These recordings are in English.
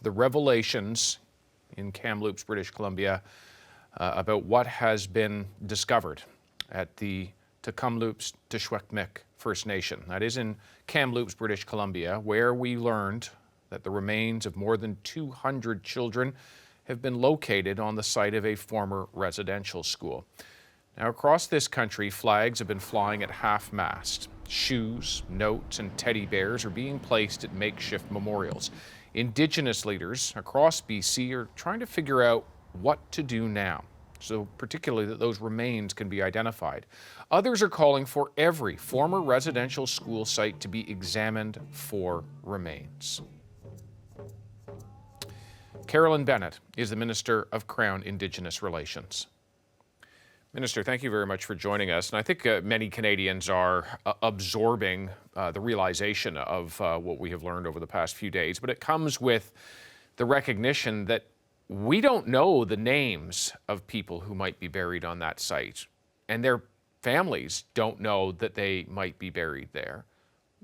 the revelations in Kamloops, British Columbia, about what has been discovered at the Kamloops First Nation. That is in Kamloops, British Columbia, where we learned that the remains of more than 200 children have been located on the site of a former residential school. Now, across this country, flags have been flying at half-mast. Shoes, notes, and teddy bears are being placed at makeshift memorials. Indigenous leaders across BC are trying to figure out what to do now, so particularly that those remains can be identified. Others are calling for every former residential school site to be examined for remains. Carolyn Bennett is the Minister of Crown Indigenous Relations. Minister, thank you very much for joining us. And I think many Canadians are absorbing the realization of what we have learned over the past few days, but it comes with the recognition that we don't know the names of people who might be buried on that site, and their families don't know that they might be buried there.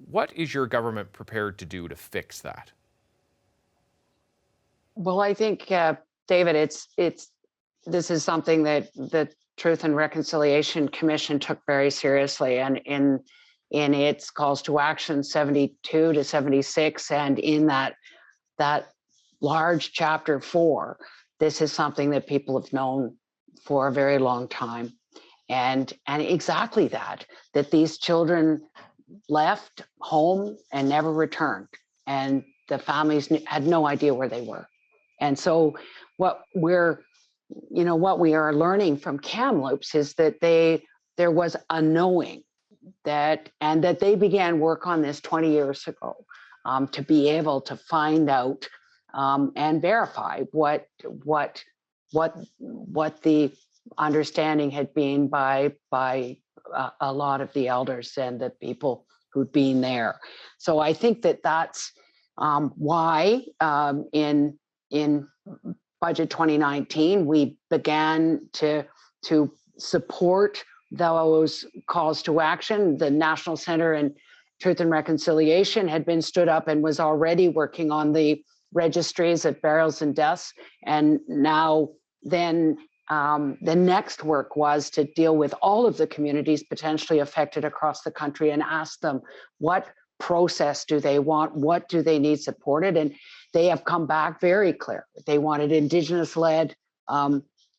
What is your government prepared to do to fix that? Well, I think, David, this is something that the Truth and Reconciliation Commission took very seriously, and in its calls to action 72 to 76, and in that large chapter 4, this is something that people have known for a very long time, and exactly that these children left home and never returned, and the families had no idea where they were. And so what we are learning from Kamloops is that there was a knowing that they began work on this 20 years ago, to be able to find out and verify what the understanding had been by a lot of the elders and the people who'd been there. So I think that's why in Budget 2019, we began to support those calls to action. The National Centre in Truth and Reconciliation had been stood up and was already working on the registries of burials and deaths. And now then the next work was to deal with all of the communities potentially affected across the country and ask them, what process do they want? What do they need supported? And they have come back very clear. They wanted Indigenous-led,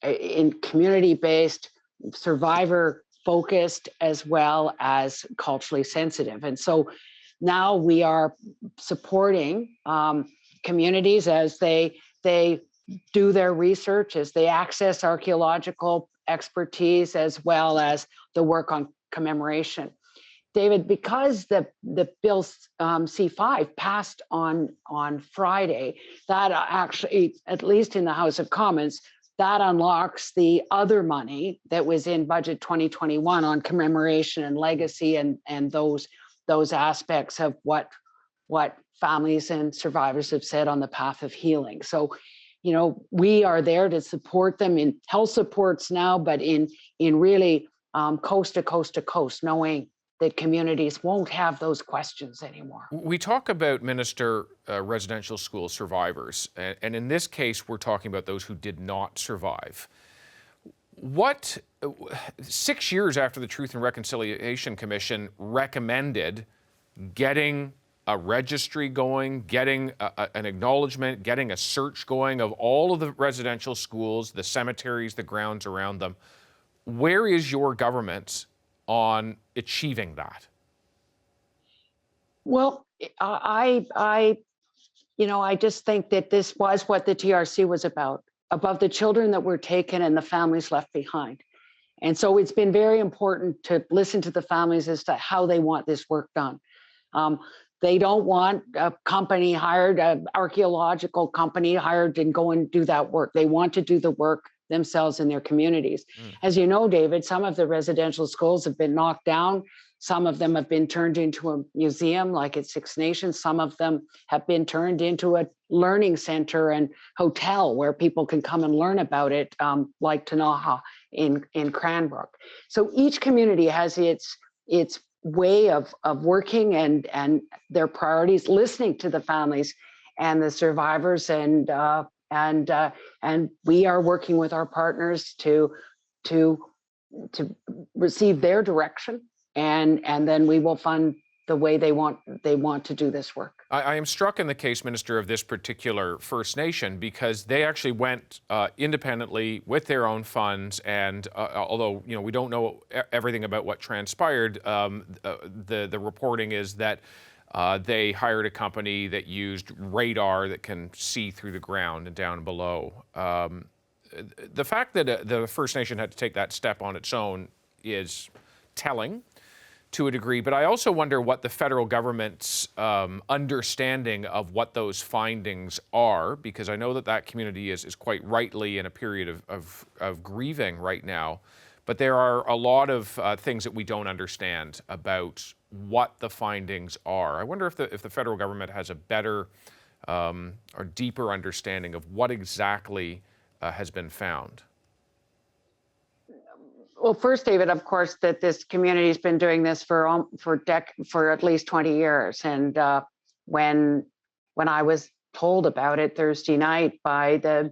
in community-based, survivor-focused, as well as culturally sensitive. And so now we are supporting communities as they do their research, as they access archaeological expertise, as well as the work on commemoration. David, because the Bill C5 passed on Friday, that actually, at least in the House of Commons, that unlocks the other money that was in Budget 2021 on commemoration and legacy and those aspects of what families and survivors have said on the path of healing. So, we are there to support them in health supports now, but in really coast to coast to coast, knowing that communities won't have those questions anymore. We talk about, Minister, residential school survivors, and in this case, we're talking about those who did not survive. 6 years after the Truth and Reconciliation Commission recommended getting a registry going, getting an acknowledgement, getting a search going of all of the residential schools, the cemeteries, the grounds around them, where is your government on achieving that? Well, I just think that this was what the TRC was about the children that were taken and the families left behind. And so it's been very important to listen to the families as to how they want this work done. They don't want a company hired, an archaeological company hired, and go and do that work. They want to do the work themselves in their communities. As you know, David, some of the residential schools have been knocked down. Some of them have been turned into a museum, like at Six Nations. Some of them have been turned into a learning center and hotel where people can come and learn about it, like Tanaha in Cranbrook. So each community has its way of working and their priorities, listening to the families and the survivors, and we are working with our partners to receive their direction, and then we will fund the way they want to do this work. I am struck in the case, Minister, of this particular First Nation because they actually went independently with their own funds, and although we don't know everything about what transpired, the reporting is that they hired a company that used radar that can see through the ground and down below. The fact that the First Nation had to take that step on its own is telling to a degree, but I also wonder what the federal government's understanding of what those findings are, because I know that community is quite rightly in a period of grieving right now, but there are a lot of things that we don't understand about what the findings are. I wonder if the federal government has a better or deeper understanding of what exactly has been found. Well, first, David, of course, that this community has been doing this for at least 20 years. And when I was told about it Thursday night by the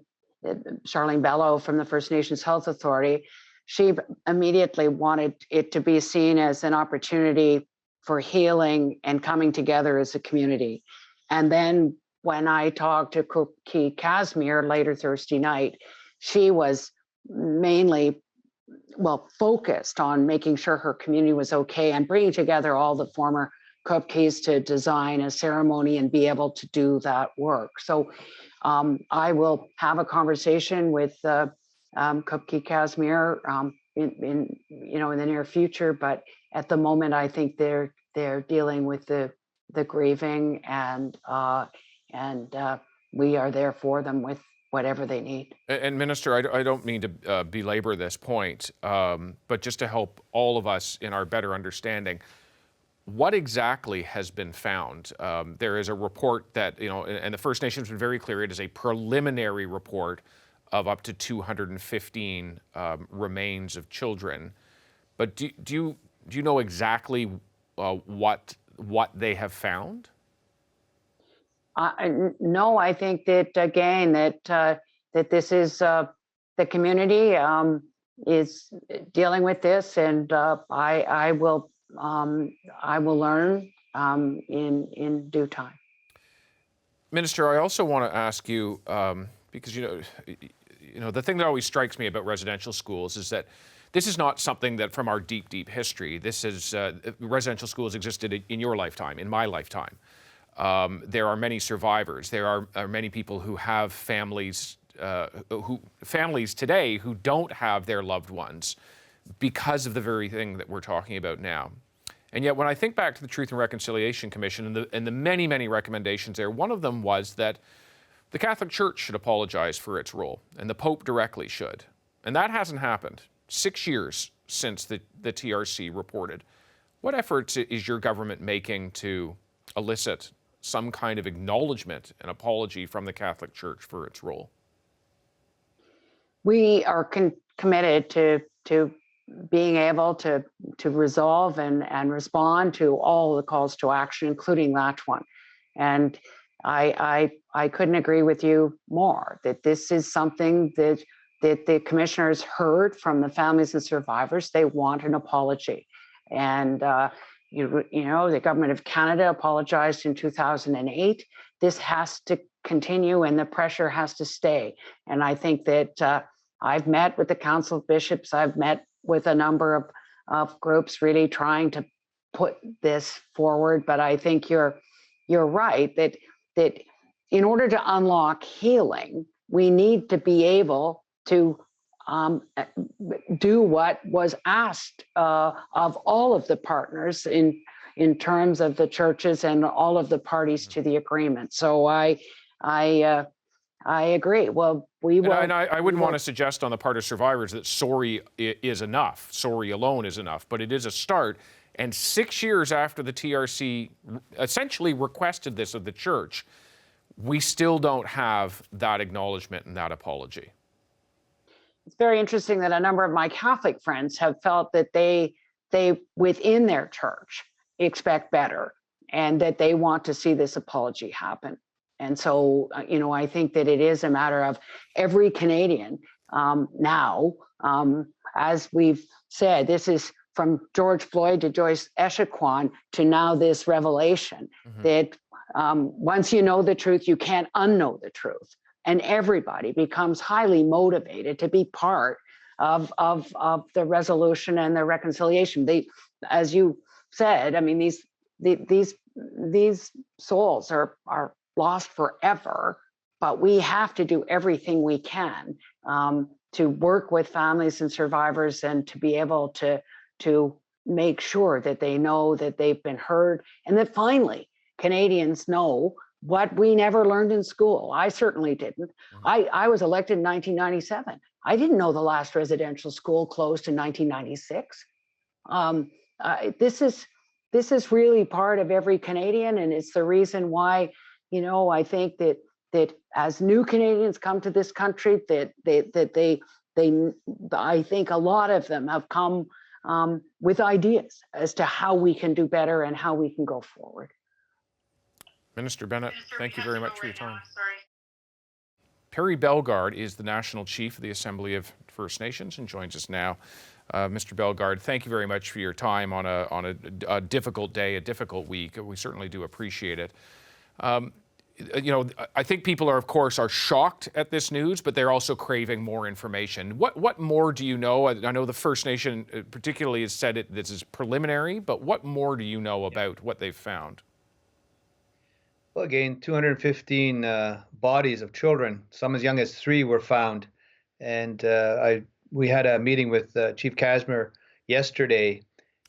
Charlene Bello from the First Nations Health Authority, she immediately wanted it to be seen as an opportunity for healing and coming together as a community. And then when I talked to Cookie Casimir later Thursday night, she was mainly focused on making sure her community was okay and bringing together all the former Kupkis to design a ceremony and be able to do that work. So I will have a conversation with Kupki Casimir in the near future, but at the moment I think they're dealing with the grieving, and we are there for them with whatever they need. And Minister, I don't mean to belabor this point, but just to help all of us in our better understanding, what exactly has been found? There is a report that, and the First Nations have been very clear, it is a preliminary report of up to 215 remains of children. But do you know exactly what they have found? No, I think that again that this is the community is dealing with this, and I will learn in due time. Minister, I also want to ask you because the thing that always strikes me about residential schools is that this is not something that from our deep history. This is residential schools existed in your lifetime, in my lifetime. There are many survivors. There are many people who have families today who don't have their loved ones because of the very thing that we're talking about now. And yet when I think back to the Truth and Reconciliation Commission and the many recommendations there, one of them was that the Catholic Church should apologize for its role, and the Pope directly should. And that hasn't happened. 6 years since the TRC reported. What efforts is your government making to elicit some kind of acknowledgement and apology from the Catholic Church for its role? We are committed to being able to resolve and respond to all the calls to action, including that one. And I couldn't agree with you more that this is something that the commissioners heard from the families and survivors. They want an apology. And the government of Canada apologized in 2008. This has to continue, and the pressure has to stay. And I think that I've met with the Council of Bishops. I've met with a number of groups really trying to put this forward. But I think you're right that in order to unlock healing, we need to be able to do what was asked of all of the partners in terms of the churches and all of the parties to the agreement. So I agree. Well, we will. And I wouldn't want to suggest on the part of survivors that sorry is enough. Sorry alone is enough, but it is a start. And 6 years after the TRC essentially requested this of the church, we still don't have that acknowledgement and that apology. It's very interesting that a number of my Catholic friends have felt that they within their church expect better and that they want to see this apology happen. And so, I think that it is a matter of every Canadian now, as we've said, this is from George Floyd to Joyce Echaquan to now this revelation that once you know the truth, you can't unknow the truth. And everybody becomes highly motivated to be part of the resolution and the reconciliation. As you said, I mean, these souls are lost forever, but we have to do everything we can to work with families and survivors and to be able to make sure that they know that they've been heard and that finally Canadians know what we never learned in school. I certainly didn't. I was elected in 1997. I didn't know the last residential school closed in 1996. This is really part of every Canadian, and it's the reason why, I think that as new Canadians come to this country, that they I think a lot of them have come with ideas as to how we can do better and how we can go forward. Minister Bennett, thank you very much for your time. Perry Bellegarde is the National Chief of the Assembly of First Nations and joins us now. Mr. Bellegarde, thank you very much for your time on a difficult day, a difficult week. We certainly do appreciate it. I think people are, of course, shocked at this news, but they're also craving more information. What more do you know? I know the First Nation particularly has said this is preliminary, but what more do you know about what they've found? Well, again, 215 bodies of children, some as young as 3, were found. And we had a meeting with Chief Casimir yesterday,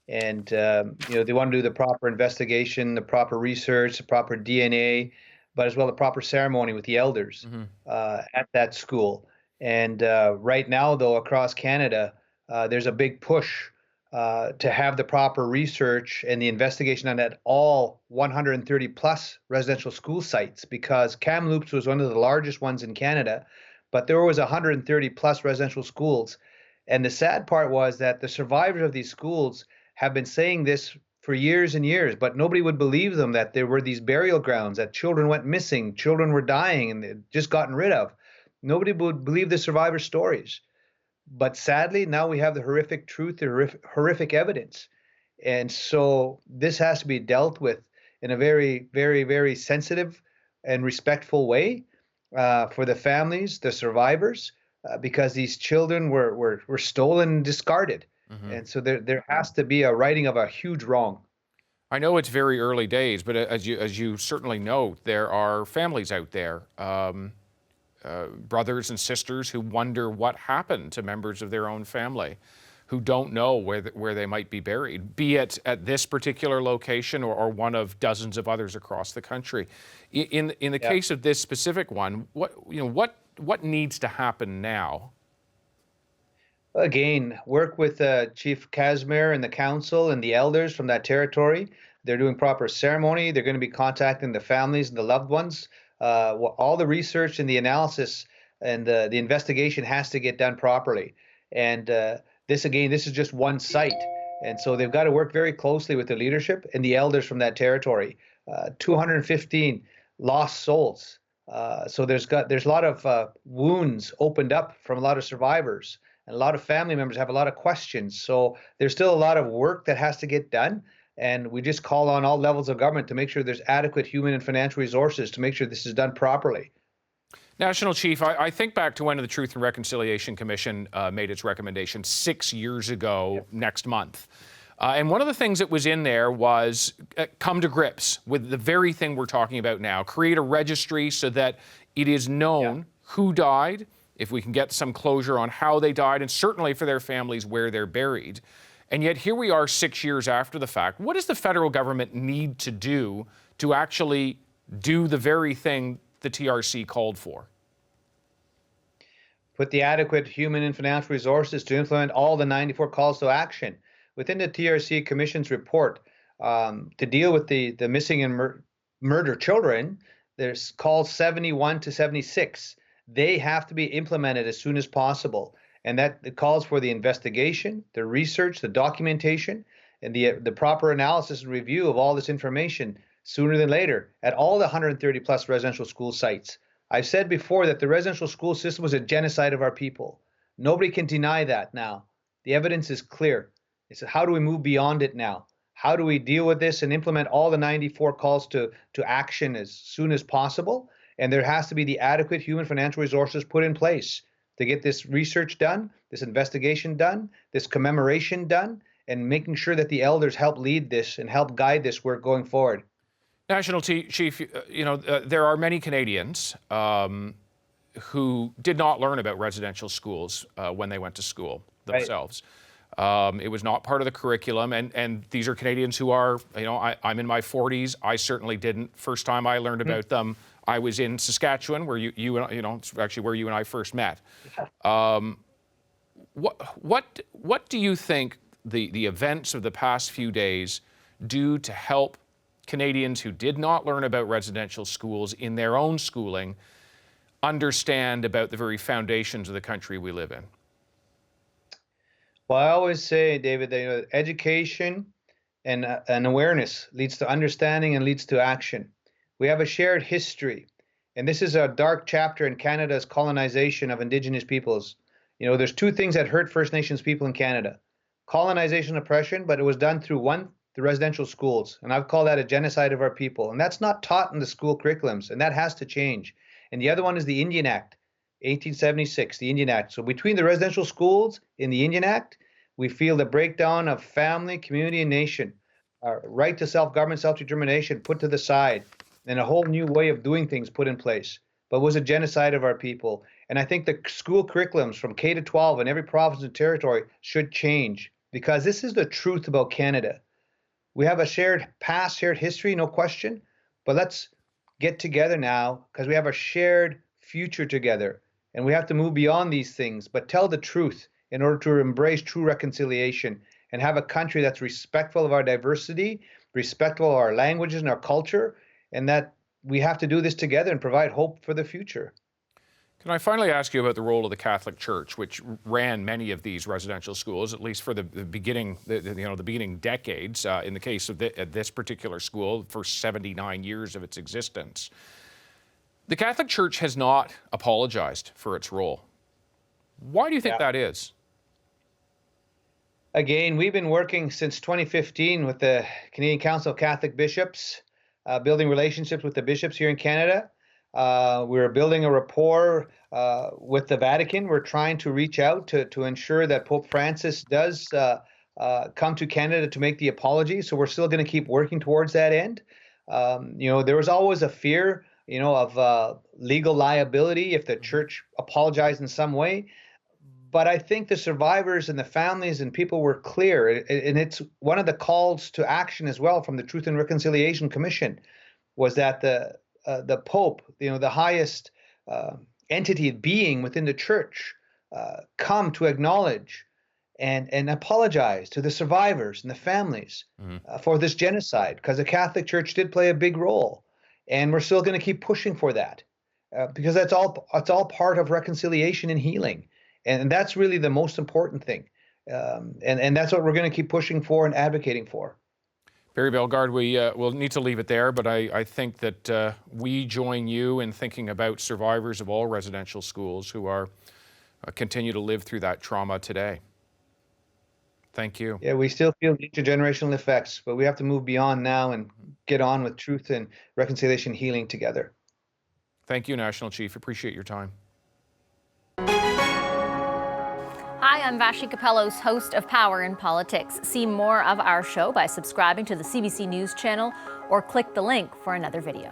and they want to do the proper investigation, the proper research, the proper DNA, but as well the proper ceremony with the elders at that school. And right now, though, across Canada, there's a big push to have the proper research and the investigation on at all 130 plus residential school sites, because Kamloops was one of the largest ones in Canada, but there was 130 plus residential schools. And the sad part was that the survivors of these schools have been saying this for years and years, but nobody would believe them, that there were these burial grounds, that children went missing, children were dying and they'd just gotten rid of. Nobody would believe the survivor stories. But sadly, now we have the horrific truth, the horrific evidence. And so this has to be dealt with in a very, very, very sensitive and respectful way for the families, the survivors, because these children were stolen and discarded. And so there has to be a righting of a huge wrong. I know it's very early days, but as you certainly note, there are families out there, brothers and sisters who wonder what happened to members of their own family, who don't know where they might be buried, be it at this particular location or one of dozens of others across the country. In the case of this specific one, what needs to happen now? Again, work with Chief Casimir and the council and the elders from that territory. They're doing proper ceremony. They're going to be contacting the families and the loved ones. All the research and the analysis and the investigation has to get done properly. And this is just one site. And so they've got to work very closely with the leadership and the elders from that territory. 215 lost souls. So there's a lot of wounds opened up from a lot of survivors. And a lot of family members have a lot of questions. So there's still a lot of work that has to get done. And we just call on all levels of government to make sure there's adequate human and financial resources to make sure this is done properly. National Chief, I think back to when the Truth and Reconciliation Commission made its recommendation 6 years ago next month. And one of the things that was in there was come to grips with the very thing we're talking about now, create a registry so that it is known who died, if we can get some closure on how they died, and certainly for their families where they're buried. And yet here we are 6 years after the fact. What does the federal government need to do to actually do the very thing the TRC called for? Put the adequate human and financial resources to implement all the 94 calls to action. Within the TRC Commission's report, to deal with the missing and murdered children, there's calls 71 to 76. They have to be implemented as soon as possible. And that it calls for the investigation, the research, the documentation, and the proper analysis and review of all this information sooner than later at all the 130 plus residential school sites. I've said before that the residential school system was a genocide of our people. Nobody can deny that now. The evidence is clear. It's how do we move beyond it now? How do we deal with this and implement all the 94 calls to action as soon as possible? And there has to be the adequate human financial resources put in place to get this research done, this investigation done, this commemoration done, and making sure that the elders help lead this and help guide this work going forward. National Chief, there are many Canadians who did not learn about residential schools when they went to school themselves. Right. It was not part of the curriculum, and these are Canadians who are, I'm in my 40s. I certainly didn't. First time I learned about them, I was in Saskatchewan, where it's actually where you and I first met. What do you think the events of the past few days do to help Canadians who did not learn about residential schools in their own schooling understand about the very foundations of the country we live in? Well, I always say, David, that education and awareness leads to understanding and leads to action. We have a shared history, and this is a dark chapter in Canada's colonization of Indigenous peoples. There's two things that hurt First Nations people in Canada: colonization, oppression, but it was done through the residential schools. And I've called that a genocide of our people. And that's not taught in the school curriculums, and that has to change. And the other one is the Indian Act, 1876, the Indian Act. So between the residential schools in the Indian Act, we feel the breakdown of family, community, and nation, our right to self-government, self-determination put to the side, and a whole new way of doing things put in place. But it was a genocide of our people. And I think the school curriculums from K to 12 in every province and territory should change, because this is the truth about Canada. We have a shared past, shared history, no question, but let's get together now because we have a shared future together, and we have to move beyond these things, but tell the truth in order to embrace true reconciliation and have a country that's respectful of our diversity, respectful of our languages and our culture, and that we have to do this together and provide hope for the future. Can I finally ask you about the role of the Catholic Church, which ran many of these residential schools, at least for the beginning, the beginning decades, in the case of this particular school, for 79 years of its existence. The Catholic Church has not apologized for its role. Why do you think that is? Again, we've been working since 2015 with the Canadian Council of Catholic Bishops, building relationships with the bishops here in Canada. We're building a rapport with the Vatican. We're trying to reach out to ensure that Pope Francis does come to Canada to make the apology. So we're still going to keep working towards that end. There was always a fear, of legal liability if the church apologized in some way. But I think the survivors and the families and people were clear. And it's one of the calls to action as well from the Truth and Reconciliation Commission was that the Pope, the highest entity being within the church, come to acknowledge and apologize to the survivors and the families for this genocide, because the Catholic Church did play a big role. And we're still going to keep pushing for that because that's all part of reconciliation and healing. And that's really the most important thing. And that's what we're going to keep pushing for and advocating for. Barry Bellegarde, we'll need to leave it there, but I think that we join you in thinking about survivors of all residential schools who are continue to live through that trauma today. Thank you. Yeah, we still feel the intergenerational effects, but we have to move beyond now and get on with truth and reconciliation healing together. Thank you, National Chief. Appreciate your time. Hi, I'm Vashi Capellos, host of Power in Politics. See more of our show by subscribing to the CBC News channel or click the link for another video.